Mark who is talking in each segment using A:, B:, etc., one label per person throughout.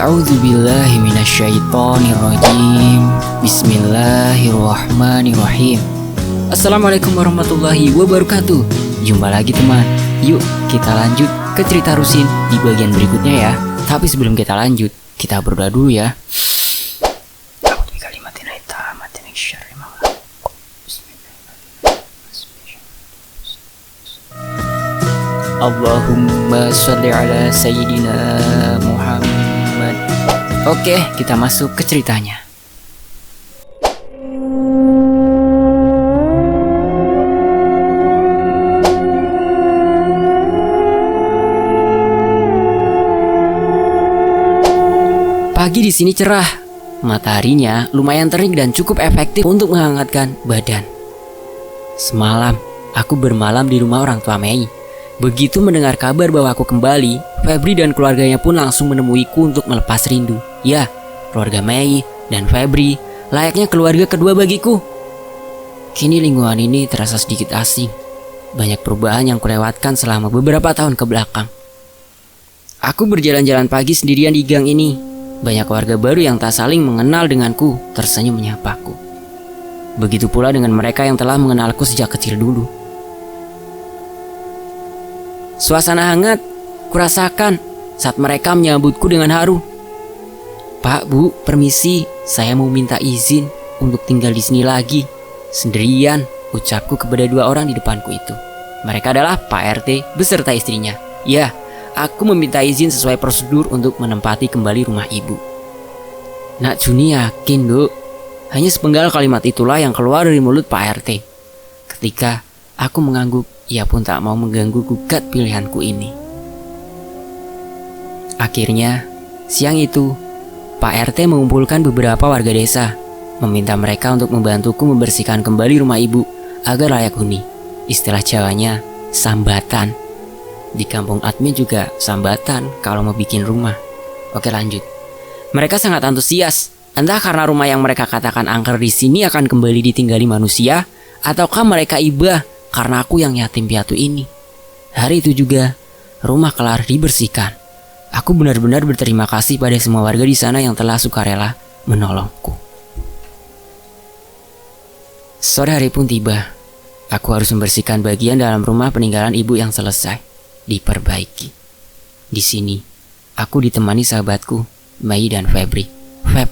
A: A'udzubillahi minasyaitonirrajim. Bismillahirrahmanirrahim. Assalamualaikum warahmatullahi wabarakatuh. Jumpa lagi teman. Yuk kita lanjut ke cerita Rusin di bagian berikutnya ya. Tapi sebelum kita lanjut, kita berdoa dulu ya. Allahumma sholli ala sayyidina Muhammad. Oke, kita masuk ke ceritanya. Pagi di sini cerah. Mataharinya lumayan terik dan cukup efektif untuk menghangatkan badan. Semalam, aku bermalam di rumah orang tua Mei. Begitu mendengar kabar bahwa aku kembali, Febri dan keluarganya pun langsung menemuiku untuk melepas rindu. Ya, keluarga Mei dan Febri layaknya keluarga kedua bagiku. Kini lingkungan ini terasa sedikit asing. Banyak perubahan yang kulewatkan selama beberapa tahun ke belakang. Aku berjalan-jalan pagi sendirian di gang ini. Banyak warga baru yang tak saling mengenal denganku tersenyum menyapaku. Begitu pula dengan mereka yang telah mengenalku sejak kecil dulu. Suasana hangat kurasakan saat mereka menyambutku dengan haru. Pak, Bu, permisi, saya mau minta izin untuk tinggal di sini lagi, sendirian, ucapku kepada dua orang di depanku itu. Mereka adalah Pak RT beserta istrinya. Ya, aku meminta izin sesuai prosedur untuk menempati kembali rumah ibu. Nak Juni yakin, Bu? Hanya sepenggal kalimat itulah yang keluar dari mulut Pak RT. Ketika aku mengangguk, ia pun tak mau mengganggu gugat pilihanku ini. Akhirnya, siang itu, Pak RT mengumpulkan beberapa warga desa, meminta mereka untuk membantuku membersihkan kembali rumah ibu agar layak huni. Istilah Jawanya, sambatan. Di kampung admin juga sambatan kalau mau bikin rumah. Oke, lanjut. Mereka sangat antusias, entah karena rumah yang mereka katakan angker di sini akan kembali ditinggali manusia, ataukah mereka iba karena aku yang yatim piatu ini. Hari itu juga, rumah kelar dibersihkan. Aku benar-benar berterima kasih pada semua warga di sana yang telah sukarela menolongku. Sore hari pun tiba. Aku harus membersihkan bagian dalam rumah peninggalan ibu yang selesai diperbaiki. Di sini, aku ditemani sahabatku, Mei dan Febri. Feb,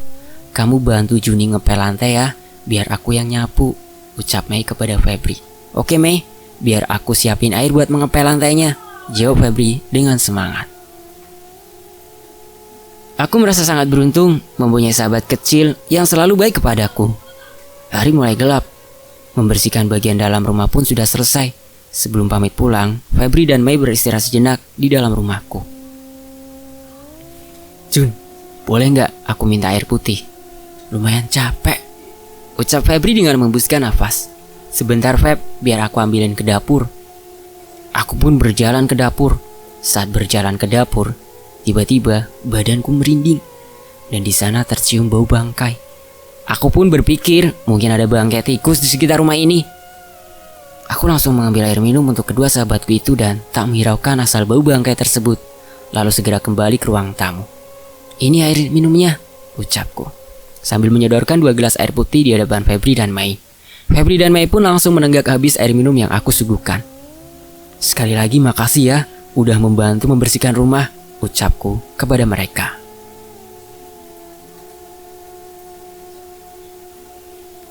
A: kamu bantu Juni ngepel lantai ya, biar aku yang nyapu, ucap Mei kepada Febri. Oke Mei, biar aku siapin air buat mengepel lantainya, jawab Febri dengan semangat. Aku merasa sangat beruntung mempunyai sahabat kecil yang selalu baik kepadaku. Hari mulai gelap. Membersihkan bagian dalam rumah pun sudah selesai. Sebelum pamit pulang, Febri dan Mei beristirahat sejenak di dalam rumahku. Jun, boleh nggak aku minta air putih? Lumayan capek, ucap Febri dengan menghembuskan nafas. Sebentar Feb, biar aku ambilin ke dapur. Aku pun berjalan ke dapur. Saat berjalan ke dapur, tiba-tiba badanku merinding dan di sana tercium bau bangkai. Aku pun berpikir mungkin ada bangkai tikus di sekitar rumah ini. Aku langsung mengambil air minum untuk kedua sahabatku itu dan tak menghiraukan asal bau bangkai tersebut. Lalu segera kembali ke ruang tamu. Ini air minumnya, ucapku, sambil menyodorkan 2 gelas air putih di hadapan Febri dan Mei. Febri dan Mei pun langsung menenggak habis air minum yang aku suguhkan. Sekali lagi makasih ya, udah membantu membersihkan rumah, ucapku kepada mereka.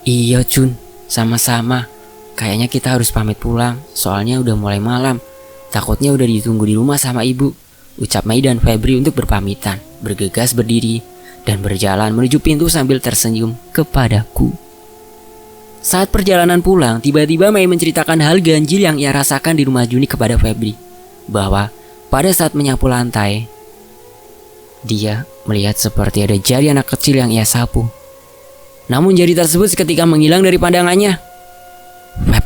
A: Iya Jun, sama-sama. Kayaknya kita harus pamit pulang, soalnya udah mulai malam. Takutnya udah ditunggu di rumah sama ibu, ucap Mei dan Febri untuk berpamitan, bergegas berdiri, dan berjalan menuju pintu sambil tersenyum kepadaku. Saat perjalanan pulang, tiba-tiba Mei menceritakan hal ganjil yang ia rasakan di rumah Juni kepada Febri. Bahwa pada saat menyapu lantai, dia melihat seperti ada jari anak kecil yang ia sapu. Namun jari tersebut seketika menghilang dari pandangannya. Feb,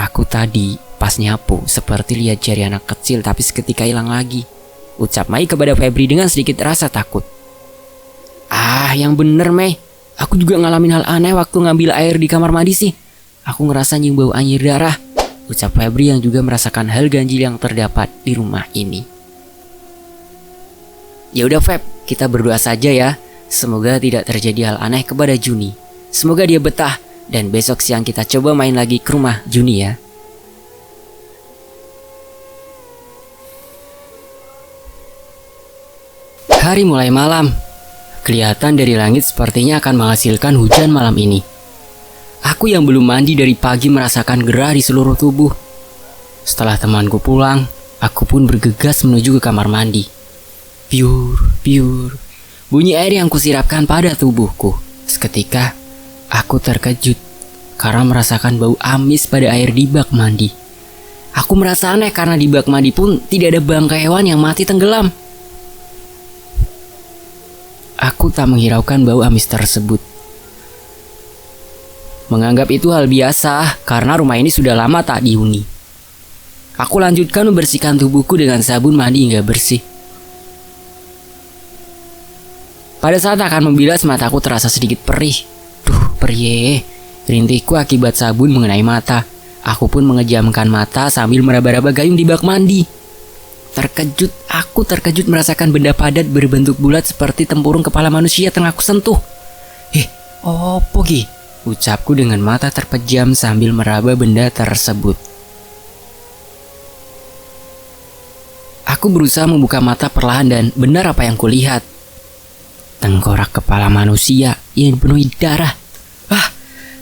A: aku tadi pas nyapu seperti lihat jari anak kecil tapi seketika hilang lagi, ucap Mei kepada Febri dengan sedikit rasa takut. Ah, yang bener Mei. Aku juga ngalamin hal aneh waktu ngambil air di kamar mandi sih. Aku ngerasa nyium bau anyir darah, ucap Febri yang juga merasakan hal ganjil yang terdapat di rumah ini. Ya udah Feb, kita berdoa saja ya. Semoga tidak terjadi hal aneh kepada Juni. Semoga dia betah dan besok siang kita coba main lagi ke rumah Juni ya. Hari mulai malam. Kelihatan dari langit sepertinya akan menghasilkan hujan malam ini. Aku yang belum mandi dari pagi merasakan gerah di seluruh tubuh. Setelah temanku pulang, aku pun bergegas menuju ke kamar mandi. Piur, piur. Bunyi air yang kusirapkan pada tubuhku. Seketika, aku terkejut karena merasakan bau amis pada air di bak mandi. Aku merasa aneh karena di bak mandi pun tidak ada bangkai hewan yang mati tenggelam. Aku tak menghiraukan bau amis tersebut. Menganggap itu hal biasa karena rumah ini sudah lama tak dihuni. Aku lanjutkan membersihkan tubuhku dengan sabun mandi hingga bersih. Pada saat akan membilas, mataku terasa sedikit perih. Perih. Rintihku akibat sabun mengenai mata. Aku pun mengejamkan mata sambil meraba-raba gayung di bak mandi. Aku terkejut merasakan benda padat berbentuk bulat seperti tempurung kepala manusia tengah aku sentuh. Opo ki? Ucapku dengan mata terpejam sambil meraba benda tersebut. Aku berusaha membuka mata perlahan dan benar apa yang kulihat. Tengkorak kepala manusia yang dipenuhi darah.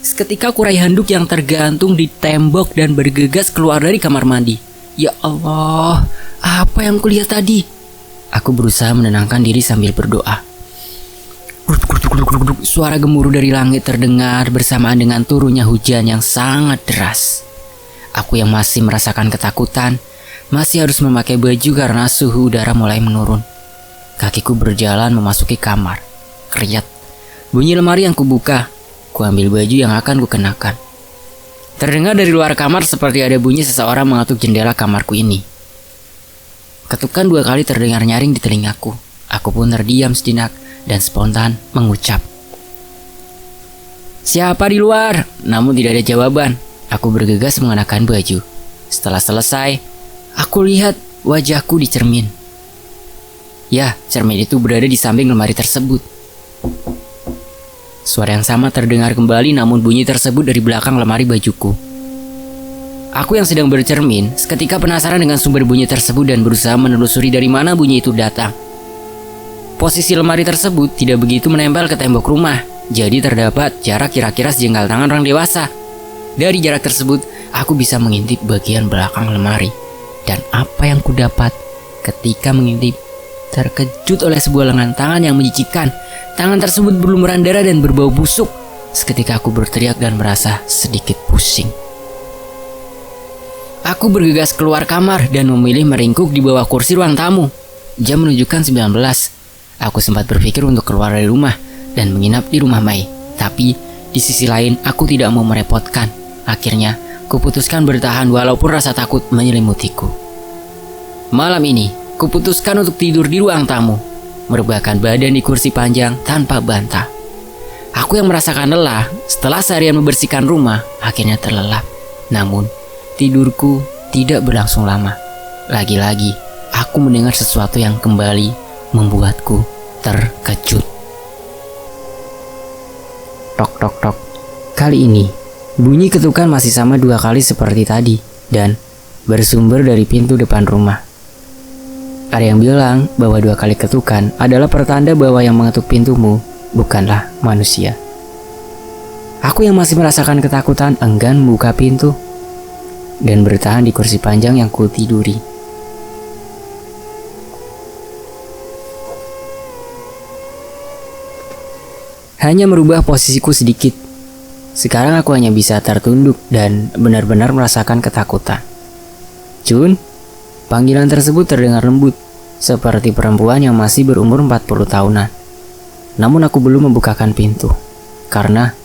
A: Seketika aku raih handuk yang tergantung di tembok dan bergegas keluar dari kamar mandi. Ya Allah, apa yang kulihat tadi? Aku berusaha menenangkan diri sambil berdoa. Suara gemuruh dari langit terdengar bersamaan dengan turunnya hujan yang sangat deras. Aku yang masih merasakan ketakutan, masih harus memakai baju karena suhu udara mulai menurun. Kakiku berjalan memasuki kamar. Kriat. Bunyi lemari yang kubuka. Kuambil baju yang akan kukenakan. Terdengar dari luar kamar seperti ada bunyi seseorang mengetuk jendela kamarku ini. Ketukan 2 kali terdengar nyaring di telingaku. Aku pun terdiam sejenak dan spontan mengucap, "Siapa di luar?" Namun tidak ada jawaban. Aku bergegas mengenakan baju. Setelah selesai, aku lihat wajahku di cermin. Ya, cermin itu berada di samping lemari tersebut. Suara yang sama terdengar kembali, namun bunyi tersebut dari belakang lemari bajuku. Aku yang sedang bercermin seketika penasaran dengan sumber bunyi tersebut dan berusaha menelusuri dari mana bunyi itu datang. Posisi lemari tersebut tidak begitu menempel ke tembok rumah, jadi terdapat jarak kira-kira sejengkal tangan orang dewasa. Dari jarak tersebut, aku bisa mengintip bagian belakang lemari. Dan apa yang kudapat ketika mengintip? Terkejut oleh sebuah lengan tangan yang menjijikkan. Tangan tersebut berlumuran darah dan berbau busuk. Seketika aku berteriak dan merasa sedikit pusing. Aku bergegas keluar kamar dan memilih meringkuk di bawah kursi ruang tamu. Jam menunjukkan 19. Aku sempat berpikir untuk keluar dari rumah dan menginap di rumah Mai. Tapi di sisi lain aku tidak mau merepotkan. Akhirnya kuputuskan bertahan walaupun rasa takut menyelimutiku. Malam ini kuputuskan untuk tidur di ruang tamu, merebahkan badan di kursi panjang tanpa bantal. Aku yang merasakan lelah setelah seharian membersihkan rumah akhirnya terlelap. Namun tidurku tidak berlangsung lama. Lagi-lagi aku mendengar sesuatu yang kembali membuatku terkejut. Tok tok tok. Kali ini bunyi ketukan masih sama 2 kali seperti tadi dan bersumber dari pintu depan rumah. Ada yang bilang bahwa 2 kali ketukan adalah pertanda bahwa yang mengetuk pintumu bukanlah manusia. Aku yang masih merasakan ketakutan enggan membuka pintu dan bertahan di kursi panjang yang kutiduri. Hanya merubah posisiku sedikit. Sekarang aku hanya bisa tertunduk dan benar-benar merasakan ketakutan. Jun, panggilan tersebut terdengar lembut, seperti perempuan yang masih berumur 40 tahunan. Namun aku belum membukakan pintu, karena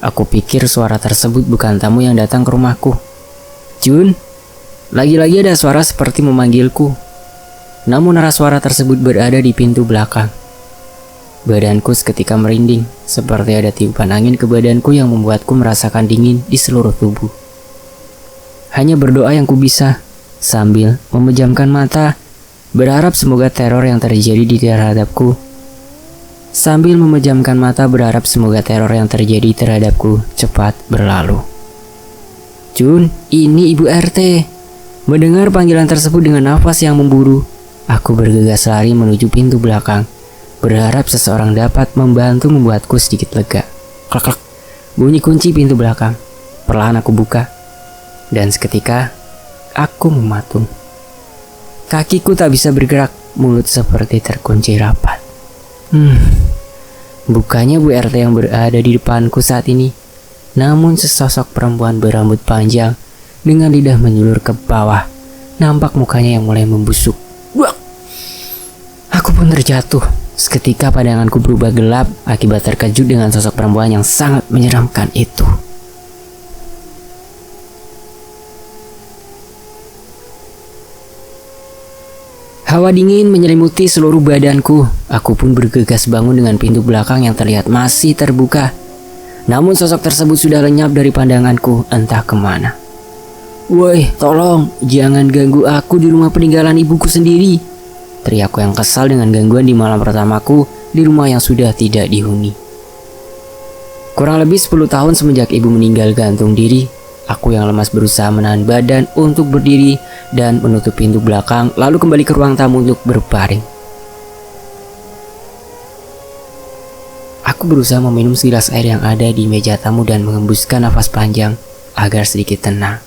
A: aku pikir suara tersebut bukan tamu yang datang ke rumahku. Jun, lagi-lagi ada suara seperti memanggilku. Namun arah suara tersebut berada di pintu belakang. Badanku seketika merinding, seperti ada tiupan angin ke badanku yang membuatku merasakan dingin di seluruh tubuh. Hanya berdoa yang kubisa, sambil memejamkan mata, berharap semoga teror yang terjadi di terhadapku sambil memejamkan mata berharap semoga teror yang terjadi terhadapku cepat berlalu. "Jun, ini Ibu RT." Mendengar panggilan tersebut dengan nafas yang memburu, aku bergegas lari menuju pintu belakang, berharap seseorang dapat membantu membuatku sedikit lega. Klak klak, bunyi kunci pintu belakang. Perlahan aku buka, dan seketika aku mematung. Kakiku tak bisa bergerak, mulut seperti terkunci rapat. Bukannya Bu RT yang berada di depanku saat ini, namun sesosok perempuan berambut panjang dengan lidah menjulur ke bawah. Nampak mukanya yang mulai membusuk. Buak! Aku pun terjatuh. Seketika pandanganku berubah gelap akibat terkejut dengan sosok perempuan yang sangat menyeramkan itu. Hawa dingin menyelimuti seluruh badanku. Aku pun bergegas bangun dengan pintu belakang yang terlihat masih terbuka. Namun sosok tersebut sudah lenyap dari pandanganku, entah kemana. "Woi, tolong, jangan ganggu aku di rumah peninggalan ibuku sendiri," teriakku yang kesal dengan gangguan di malam pertamaku di rumah yang sudah tidak dihuni. Kurang lebih 10 tahun semenjak ibu meninggal gantung diri, aku yang lemas berusaha menahan badan untuk berdiri dan menutup pintu belakang, lalu kembali ke ruang tamu untuk berbaring. Aku berusaha meminum segelas air yang ada di meja tamu dan mengembuskan nafas panjang agar sedikit tenang.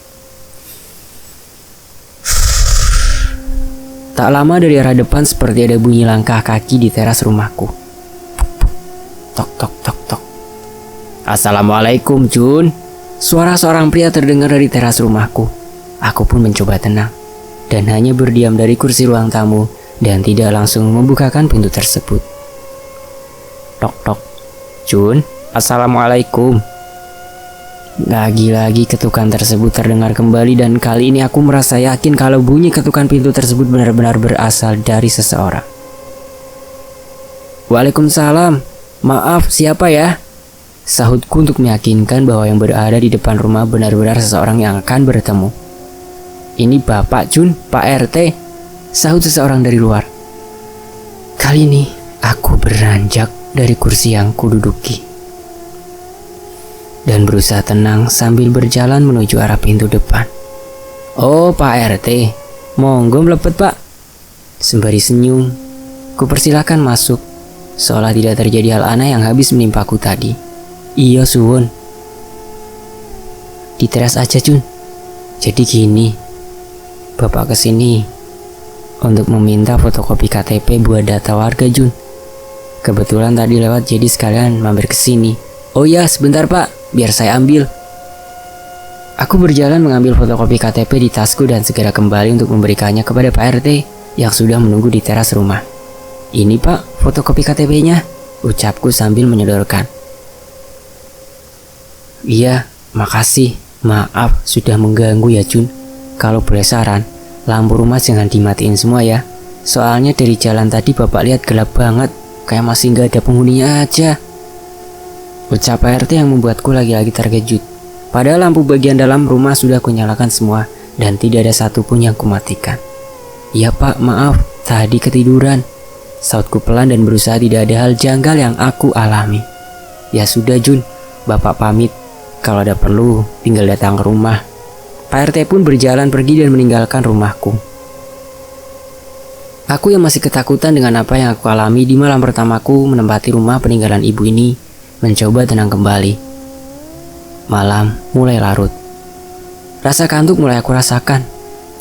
A: Tak lama dari arah depan seperti ada bunyi langkah kaki di teras rumahku. Tok tok tok tok. "Assalamualaikum, Jun." Suara seorang pria terdengar dari teras rumahku. Aku pun mencoba tenang dan hanya berdiam dari kursi ruang tamu dan tidak langsung membukakan pintu tersebut. Tok tok. "Jun, assalamualaikum." Lagi-lagi ketukan tersebut terdengar kembali dan kali ini aku merasa yakin kalau bunyi ketukan pintu tersebut benar-benar berasal dari seseorang. "Waalaikumsalam. Maaf, siapa ya?" Sahutku untuk meyakinkan bahwa yang berada di depan rumah benar-benar seseorang yang akan bertemu. "Ini Bapak Jun, Pak RT," sahut seseorang dari luar. Kali ini aku beranjak dari kursi yang kududuki dan berusaha tenang sambil berjalan menuju arah pintu depan. "Oh, Pak RT, monggo mlepet Pak." Sembari senyum, ku persilahkan masuk, seolah tidak terjadi hal aneh yang habis menimpaku tadi. "Iya suwun." "Di teras aja Jun. Jadi gini, Bapak kesini untuk meminta fotokopi KTP buat data warga Jun. Kebetulan tadi lewat jadi sekalian mampir kesini." "Oh ya, sebentar Pak, biar saya ambil." Aku berjalan mengambil fotokopi KTP di tasku dan segera kembali untuk memberikannya kepada Pak RT yang sudah menunggu di teras rumah. "Ini Pak, fotokopi KTP-nya," ucapku sambil menyodorkan. "Iya, makasih. Maaf sudah mengganggu ya Jun. Kalau boleh saran, lampu rumah jangan dimatiin semua ya. Soalnya dari jalan tadi Bapak lihat gelap banget, kayak masih nggak ada penghuninya aja," ucap Pak RT yang membuatku lagi-lagi terkejut. Padahal lampu bagian dalam rumah sudah kunyalakan semua dan tidak ada satupun yang kumatikan. "Iya Pak, maaf, tadi ketiduran," sautku pelan dan berusaha tidak ada hal janggal yang aku alami. "Ya sudah Jun, Bapak pamit. Kalau ada perlu, tinggal datang ke rumah." Pak RT pun berjalan pergi dan meninggalkan rumahku. Aku yang masih ketakutan dengan apa yang aku alami di malam pertamaku menempati rumah peninggalan ibu ini, mencoba tenang kembali. Malam mulai larut. Rasa kantuk mulai aku rasakan.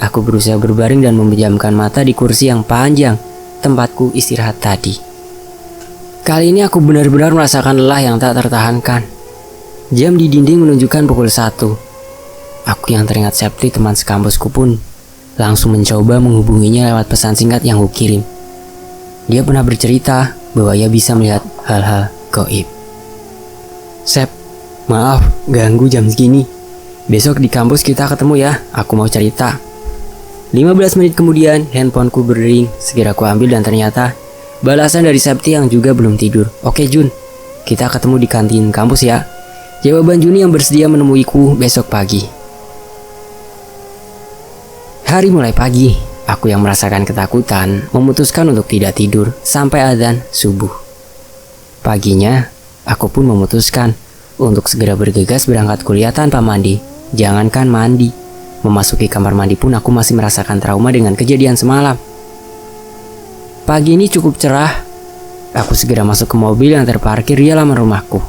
A: Aku berusaha berbaring dan memejamkan mata di kursi yang panjang, tempatku istirahat tadi. Kali ini aku benar-benar merasakan lelah yang tak tertahankan. Jam di dinding menunjukkan pukul 1. Aku yang teringat Septi teman sekampusku pun langsung mencoba menghubunginya lewat pesan singkat yang kukirim. Dia pernah bercerita bahwa ia bisa melihat hal-hal gaib. "Sep, maaf ganggu jam segini. Besok di kampus kita ketemu ya, aku mau cerita." 15 menit kemudian handphoneku berdering. Segera ku ambil dan ternyata balasan dari Septi yang juga belum tidur. "Oke Jun, kita ketemu di kantin kampus ya." Jawaban Juni yang bersedia menemuiku besok pagi. Hari mulai pagi, aku yang merasakan ketakutan memutuskan untuk tidak tidur sampai adzan subuh. Paginya, aku pun memutuskan untuk segera bergegas berangkat kuliah tanpa mandi. Jangankan mandi, memasuki kamar mandi pun aku masih merasakan trauma dengan kejadian semalam. Pagi ini cukup cerah. Aku segera masuk ke mobil yang terparkir di halaman rumahku.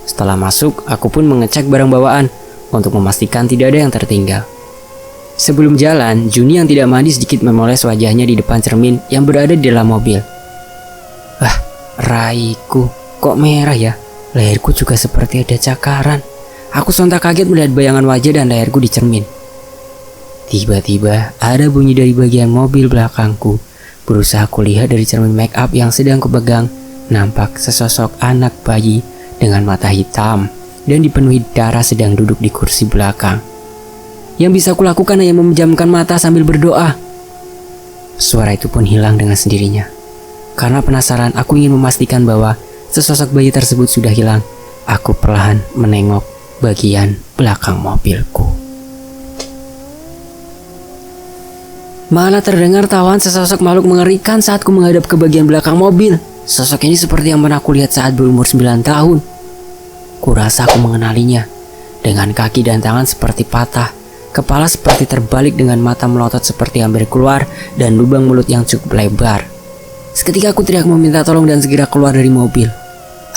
A: Setelah masuk, aku pun mengecek barang bawaan untuk memastikan tidak ada yang tertinggal. Sebelum jalan, Juni yang tidak mandi sedikit memoles wajahnya di depan cermin yang berada di dalam mobil. Wah, raiku, kok merah ya? Leherku juga seperti ada cakaran. Aku sontak kaget melihat bayangan wajah dan leherku di cermin. Tiba-tiba ada bunyi dari bagian mobil belakangku. Berusaha kulihat dari cermin make up yang sedang kupegang, nampak sesosok anak bayi dengan mata hitam dan dipenuhi darah sedang duduk di kursi belakang. Yang bisa kulakukan hanya memejamkan mata sambil berdoa. Suara itu pun hilang dengan sendirinya. Karena penasaran, aku ingin memastikan bahwa sesosok bayi tersebut sudah hilang. Aku perlahan menengok bagian belakang mobilku. Malah terdengar tawahan sesosok makhluk mengerikan saat ku menghadap ke bagian belakang mobil. Sosok ini seperti yang pernah aku lihat saat berumur 9 tahun. Kurasa aku mengenalinya. Dengan kaki dan tangan seperti patah, kepala seperti terbalik dengan mata melotot seperti hampir keluar, dan lubang mulut yang cukup lebar. Seketika aku teriak meminta tolong dan segera keluar dari mobil.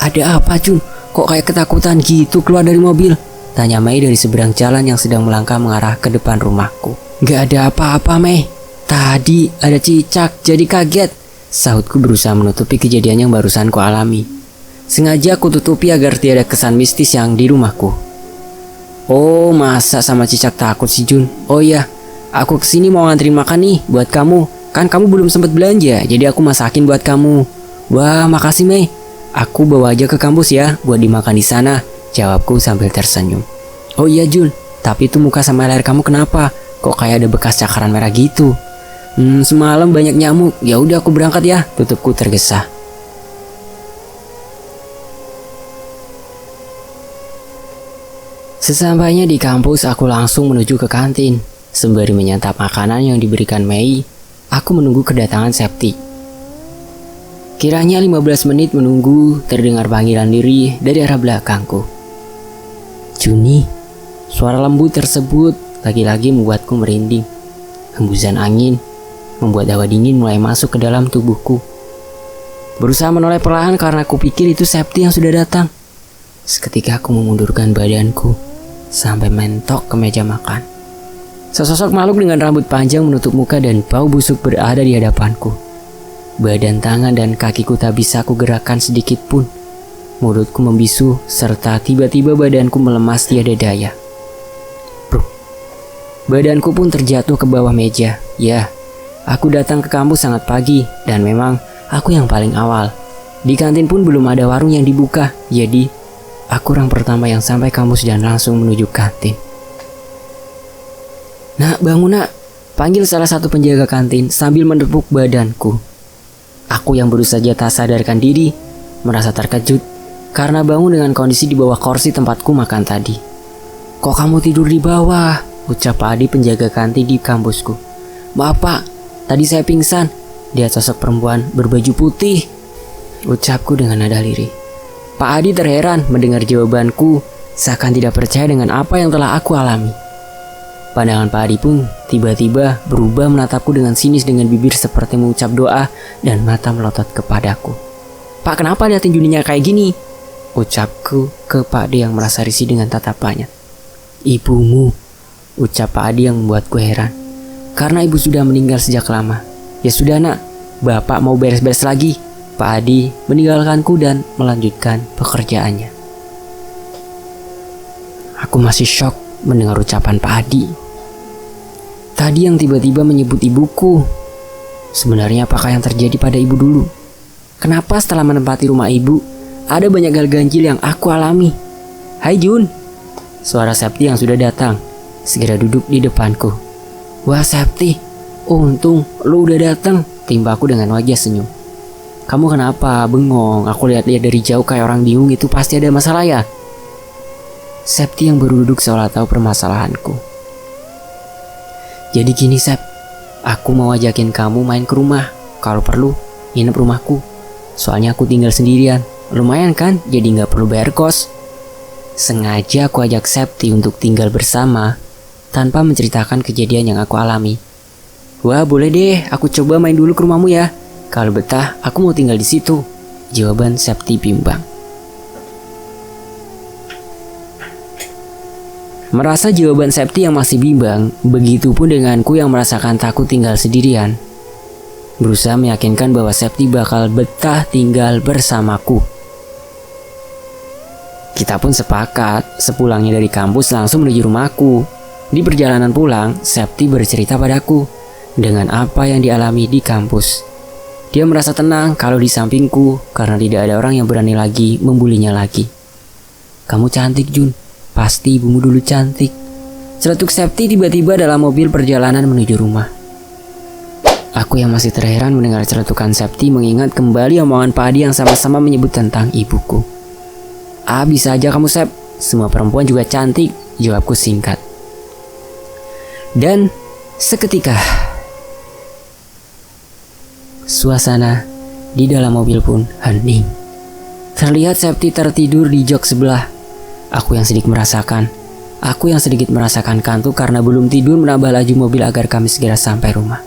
A: Ada apa, Jun? Kok kayak ketakutan gitu keluar dari mobil? Tanya Mei dari seberang jalan yang sedang melangkah mengarah ke depan rumahku. Gak ada apa-apa, Mei. Tadi ada cicak, jadi kaget. Sahutku berusaha menutupi kejadian yang barusan ku alami. Sengaja aku tutupi agar tiada kesan mistis yang di rumahku. Oh, masa sama cicak takut sih, Jun? Oh iya, aku kesini mau nganterin makan nih buat kamu. Kan kamu belum sempat belanja, jadi aku masakin buat kamu. Wah, makasih, Mei. Aku bawa aja ke kampus ya, buat dimakan di sana. Jawabku sambil tersenyum. Oh iya, Jun. Tapi itu muka sama leher kamu kenapa? Kok kayak ada bekas cakaran merah gitu? Semalam banyak nyamuk. Ya udah aku berangkat ya, tutupku tergesa. Sesampainya di kampus, aku langsung menuju ke kantin. Sembari menyantap makanan yang diberikan Mei, aku menunggu kedatangan Septi. Kiranya 15 menit menunggu, terdengar panggilan diri dari arah belakangku. Juni, suara lembut tersebut lagi-lagi membuatku merinding. Hembusan angin membuat hawa dingin mulai masuk ke dalam tubuhku. Berusaha menoleh perlahan karena aku pikir itu Septi yang sudah datang. Seketika aku memundurkan badanku sampai mentok ke meja makan. Sesosok makhluk dengan rambut panjang menutup muka dan bau busuk berada di hadapanku. Badan, tangan, dan kakiku tak bisa aku gerakkan sedikit pun. Mulutku membisu serta tiba-tiba badanku melemas tiada daya. Bro, badanku pun terjatuh ke bawah meja. Ya, aku datang ke kampus sangat pagi dan memang aku yang paling awal. Di kantin pun belum ada warung yang dibuka, jadi aku orang pertama yang sampai kampus dan langsung menuju kantin. Nak, bangun nak, panggil salah satu penjaga kantin sambil menepuk badanku. Aku yang baru saja tak sadarkan diri, merasa terkejut karena bangun dengan kondisi di bawah kursi tempatku makan tadi. Kok kamu tidur di bawah? Ucap Pak Adi penjaga kantin di kampusku. Maaf Pak, tadi saya pingsan. Dia sosok perempuan berbaju putih, ucapku dengan nada lirih. Pak Adi terheran mendengar jawabanku, seakan tidak percaya dengan apa yang telah aku alami. Pandangan Pak Adi pun tiba-tiba berubah menatapku dengan sinis dengan bibir seperti mengucap doa dan mata melotot kepadaku. Pak, kenapa liatin Juninya kayak gini? Ucapku ke Pak Adi yang merasa risih dengan tatapannya. Ibumu, ucap Pak Adi yang membuatku heran. Karena ibu sudah meninggal sejak lama. Ya sudah nak, bapak mau beres-beres lagi. Pak Adi meninggalkanku dan melanjutkan pekerjaannya. Aku masih syok mendengar ucapan Pak Adi. Tadi yang tiba-tiba menyebut ibuku. Sebenarnya apakah yang terjadi pada ibu dulu? Kenapa setelah menempati rumah ibu, ada banyak hal ganjil yang aku alami? Hai Jun, suara Septi yang sudah datang segera duduk di depanku. Wah Septi, untung lu udah datang, timbaku dengan wajah senyum. Kamu kenapa bengong? Aku lihat-lihat dari jauh kayak orang bingung, itu pasti ada masalah ya? Septi yang baru duduk seolah tahu permasalahanku. Jadi gini Sep, aku mau ajakin kamu main ke rumah. Kalau perlu, nginep rumahku. Soalnya aku tinggal sendirian Lumayan kan, jadi nggak perlu bayar kos. Sengaja aku ajak Septi untuk tinggal bersama tanpa menceritakan kejadian yang aku alami. Wah, boleh deh, aku coba main dulu ke rumahmu ya. Kalau betah, aku mau tinggal di situ. Jawaban Septi bimbang. Merasa jawaban Septi yang masih bimbang, begitupun denganku yang merasakan takut tinggal sendirian. Berusaha meyakinkan bahwa Septi bakal betah tinggal bersamaku. Kita pun sepakat, sepulangnya dari kampus langsung menuju rumahku. Di perjalanan pulang, Septi bercerita padaku dengan apa yang dialami di kampus. Dia merasa tenang kalau di sampingku karena tidak ada orang yang berani lagi membulinya lagi. Kamu cantik, Jun. Pasti ibumu dulu cantik. Celetuk Septi tiba-tiba dalam mobil perjalanan menuju rumah. Aku yang masih terheran mendengar celetukan Septi mengingat kembali omongan Pak Adi yang sama-sama menyebut tentang ibuku. Ah, bisa aja kamu, Sep. Semua perempuan juga cantik, jawabku singkat. Dan seketika suasana di dalam mobil pun hening. Terlihat Septi tertidur di jok sebelah. Aku yang sedikit merasakan kantuk karena belum tidur menambah laju mobil agar kami segera sampai rumah.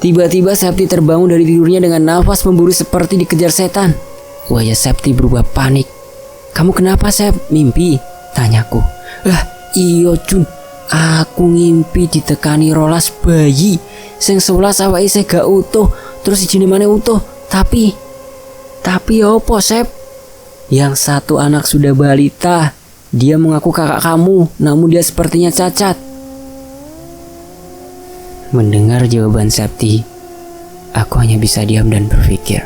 A: Tiba-tiba Septi terbangun dari tidurnya dengan nafas memburu seperti dikejar setan. Wajah Septi berubah panik. Kamu kenapa, Sep? Mimpi? Tanyaku. Iyo, Jun. Aku ngimpi ditekani rolas bayi. Sing 11 awake isih gak utuh, terus ijine maneh utuh. Tapi opo, Sep? Yang satu anak sudah balita. Dia mengaku kakak kamu, namun dia sepertinya cacat. Mendengar jawaban Septi, aku hanya bisa diam dan berpikir.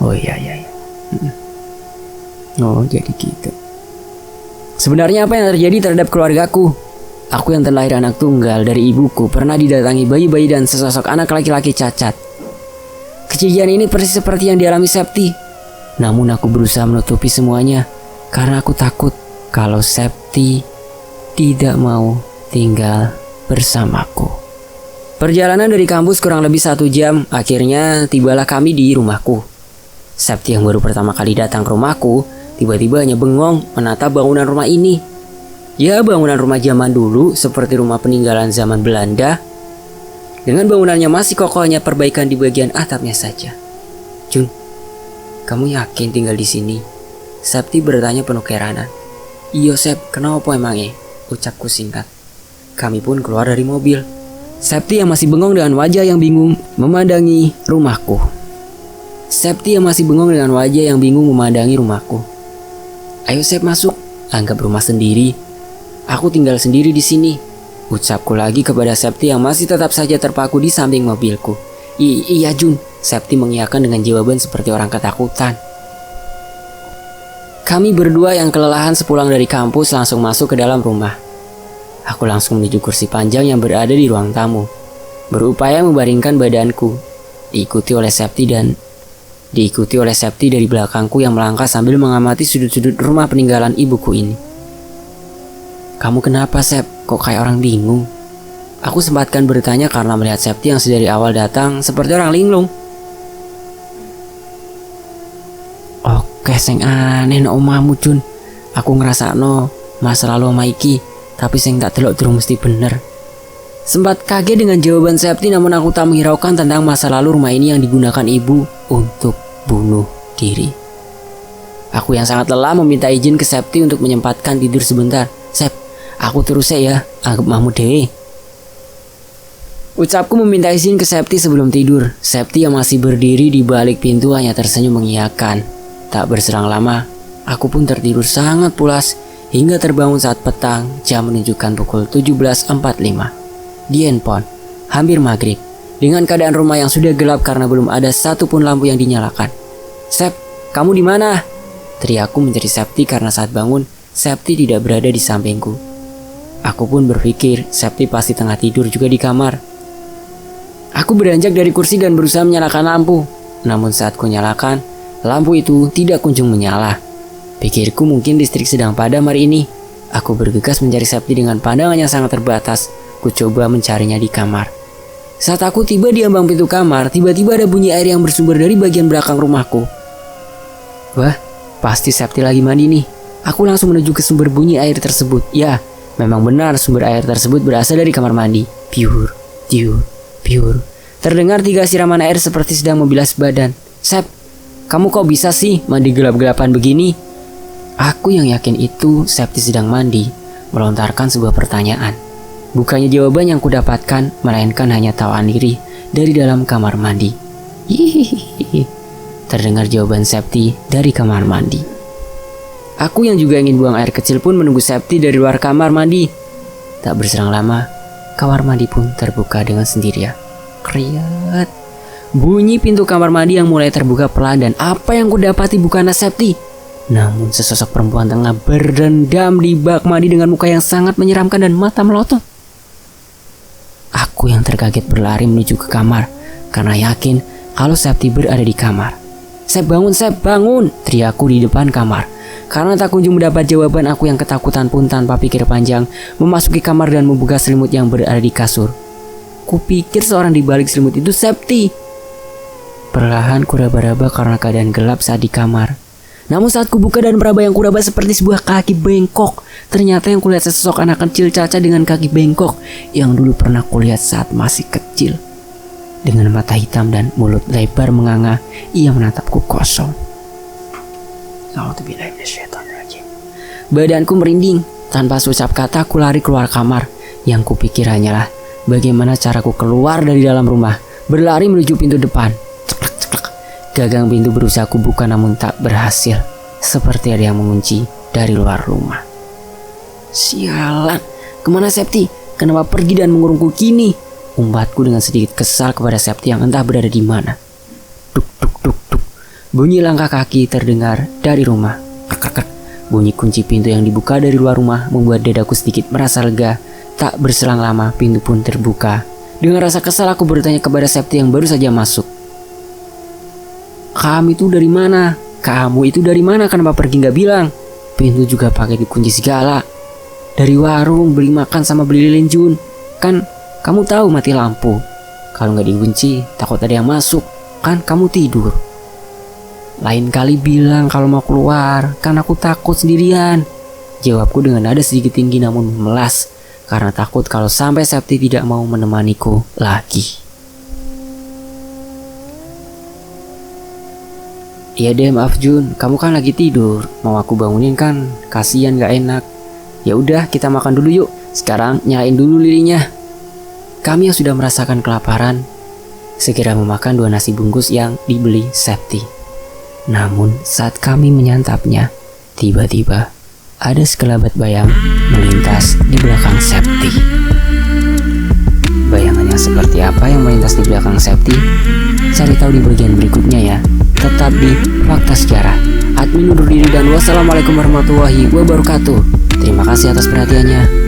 A: Oh iya. Oh, jadi gitu. Sebenarnya apa yang terjadi terhadap keluargaku? Aku yang terlahir anak tunggal dari ibuku pernah didatangi bayi-bayi dan sesosok anak laki-laki cacat. Kejadian ini persis seperti yang dialami Septi. Namun aku berusaha menutupi semuanya karena aku takut kalau Septi tidak mau tinggal bersamaku. Perjalanan dari kampus kurang lebih 1 jam. Akhirnya tibalah kami di rumahku. Septi yang baru pertama kali datang ke rumahku tiba-tiba hanya bengong menatap bangunan rumah ini. Ya, bangunan rumah zaman dulu seperti rumah peninggalan zaman Belanda. Dengan bangunannya masih kokoh, hanya perbaikan di bagian atapnya saja. Jun, kamu yakin tinggal di sini? Septi bertanya penuh keheranan. Iyo, Sep, kenapa emangnya? Ucapku singkat. Kami pun keluar dari mobil. Septi yang masih bengong dengan wajah yang bingung memandangi rumahku. Ayo, Sep, masuk. Anggap rumah sendiri. Aku tinggal sendiri di sini. Ucapku lagi kepada Septi yang masih tetap saja terpaku di samping mobilku. Iya, Jun. Septi mengiyakan dengan jawaban seperti orang ketakutan. Kami berdua yang kelelahan sepulang dari kampus langsung masuk ke dalam rumah. Aku langsung menuju kursi panjang yang berada di ruang tamu. Berupaya membaringkan badanku. Diikuti oleh Septi dari belakangku yang melangkah sambil mengamati sudut-sudut rumah peninggalan ibuku ini. Kamu kenapa, Sep? Kok kayak orang bingung? Aku sempatkan bertanya karena melihat Septi yang sedari awal datang seperti orang linglung. Oke, sing aneh no omahmu, Jun. Aku ngerasakno masa lalu oma iki, tapi sing tak delok durung mesti bener. Sempat kaget dengan jawaban Septi, namun aku tak menghiraukan tentang masa lalu rumah ini yang digunakan ibu untuk bunuh diri. Aku yang sangat lelah meminta izin ke Septi untuk menyempatkan tidur sebentar. Sep, aku terus ya, anggap mahmu deh. Ucapku meminta izin ke Septi sebelum tidur. Septi yang masih berdiri di balik pintu hanya tersenyum mengiyakan. Tak berserang lama, aku pun tertidur sangat pulas hingga terbangun saat petang. Jam menunjukkan pukul 17.45. Di handphone, hampir maghrib. Dengan keadaan rumah yang sudah gelap karena belum ada satupun lampu yang dinyalakan. Sep, kamu di mana? Teriakku mencari Septi karena saat bangun, Septi tidak berada di sampingku. Aku pun berpikir Septi pasti tengah tidur juga di kamar. Aku beranjak dari kursi dan berusaha menyalakan lampu. Namun saat ku nyalakan, lampu itu tidak kunjung menyala. Pikirku mungkin listrik sedang padam hari ini. Aku bergegas mencari Septi dengan pandangan yang sangat terbatas. Ku coba mencarinya di kamar. Saat aku tiba di ambang pintu kamar, tiba-tiba ada bunyi air yang bersumber dari bagian belakang rumahku. Wah, pasti Septi lagi mandi nih. Aku langsung menuju ke sumber bunyi air tersebut. Ya, memang benar sumber air tersebut berasal dari kamar mandi. Pure, pure, pure. Terdengar 3 siraman air seperti sedang membilas badan. Sep, kamu kok bisa sih mandi gelap-gelapan begini? Aku yang yakin itu Septi sedang mandi, melontarkan sebuah pertanyaan. Bukannya jawaban yang kudapatkan, melainkan hanya tawaan diri dari dalam kamar mandi. Hihihi. Terdengar jawaban Septi dari kamar mandi. Aku yang juga ingin buang air kecil pun menunggu Septi dari luar kamar mandi. Tak berselang lama, kamar mandi pun terbuka dengan sendirinya. Kriat. Bunyi pintu kamar mandi yang mulai terbuka pelan dan apa yang kudapati bukanlah Septi, namun sesosok perempuan tengah berendam di bak mandi dengan muka yang sangat menyeramkan dan mata melotot. Aku yang terkaget berlari menuju ke kamar karena yakin kalau Septi berada di kamar. Sep, bangun, Sep, bangun! Teriakku di depan kamar. Karena tak kunjung mendapat jawaban, aku yang ketakutan pun tanpa pikir panjang memasuki kamar dan membuka selimut yang berada di kasur. Kupikir seorang di balik selimut itu Septi. Perlahan kuraba-raba karena keadaan gelap saat di kamar. Namun saat kubuka dan meraba yang kuraba seperti sebuah kaki bengkok, ternyata yang kulihat sesosok anak kecil caca dengan kaki bengkok yang dulu pernah kulihat saat masih kecil. Dengan mata hitam dan mulut lebar menganga, ia menatapku kosong. Badanku merinding. Tanpa seucap kata aku lari keluar kamar. Yang kupikir hanyalah bagaimana caraku keluar dari dalam rumah. Berlari menuju pintu depan. Gagang pintu berusaha kubuka namun tak berhasil. Seperti ada yang mengunci dari luar rumah. Sialan, kemana Septi? Kenapa pergi dan mengurungku kini? Umbatku dengan sedikit kesal kepada Septi yang entah berada di mana. Duk duk duk duk. Bunyi langkah kaki terdengar dari rumah. Krek krek krek. Bunyi kunci pintu yang dibuka dari luar rumah membuat dadaku sedikit merasa lega. Tak berselang lama pintu pun terbuka. Dengan rasa kesal aku bertanya kepada Septi yang baru saja masuk. Kamu itu dari mana? Kamu itu dari mana? Kenapa pergi nggak bilang? Pintu juga pakai dikunci segala. Dari warung beli makan sama beli lilin Jun. Kan kamu tahu mati lampu. Kalau nggak dikunci takut ada yang masuk. Kan kamu tidur. Lain kali bilang kalau mau keluar. Kan aku takut sendirian. Jawabku dengan nada sedikit tinggi namun memelas. Karena takut kalau sampai Septi tidak mau menemaniku lagi. Iya deh, maaf Jun, kamu kan lagi tidur. Mau aku bangunin kan? Kasian gak enak. Ya udah, kita makan dulu yuk. Sekarang nyalain dulu lilinnya. Kami yang sudah merasakan kelaparan segera memakan 2 nasi bungkus yang dibeli Septi. Namun saat kami menyantapnya, tiba-tiba ada sekelabat bayang melintas di belakang Septi. Bayangan yang seperti apa yang melintas di belakang Septi? Cari tahu di bagian berikutnya ya. Tetap di Fakta Sejarah. Admin undur diri dan wassalamualaikum warahmatullahi wabarakatuh. Terima kasih atas perhatiannya.